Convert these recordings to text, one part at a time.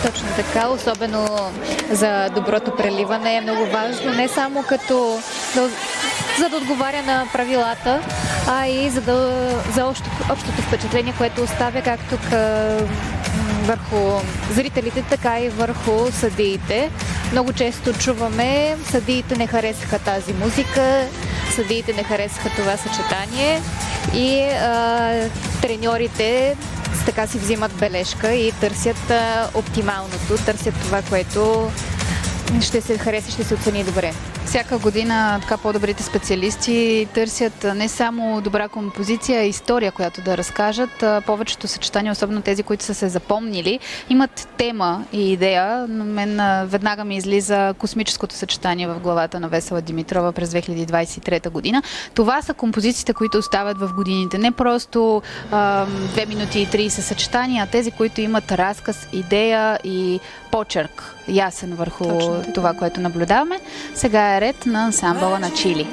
Точно така, особено за доброто преливане е много важно, не само за да отговаря на правилата, а и за общото впечатление, което оставя както върху зрителите, така и върху съдиите. Много често чуваме, съдиите не харесаха тази музика, съдиите не харесаха това съчетание и треньорите така си взимат бележка и търсят оптималното, търсят това, което ще се хареса, ще се оцени добре. Всяка година така по-добрите специалисти търсят не само добра композиция, а история, която да разкажат. Повечето съчетания, особено тези, които са се запомнили, имат тема и идея. На мен веднага ми излиза космическото съчетание в главата на Весела Димитрова през 2023 година. Това са композициите, които остават в годините. Не просто 2 минути и 30 съчетания, а тези, които имат разказ, идея и почерк ясен върху това, което наблюдаваме. Сега е ред на ансамбъла на Чили.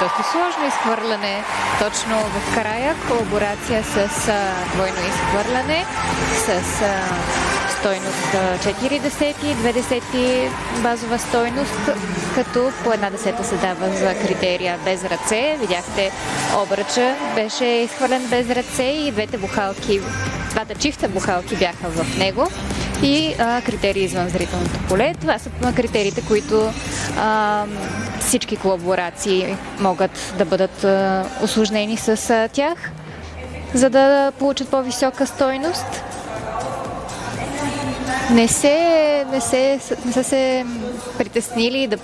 Доста сложно изхвърляне точно в края, колаборация с двойно изхвърляне, с стойност 4 десети, 2 десети базова стойност, като по 1 десета се дава за критерия без ръце. Видяхте, обръча беше изхвърлен без ръце и двата чифта бухалки бяха в него. И критерии извън зрителното поле. Това са критериите, които всички колаборации могат да бъдат усложнени с тях, за да получат по-висока стойност. Не са се притеснили да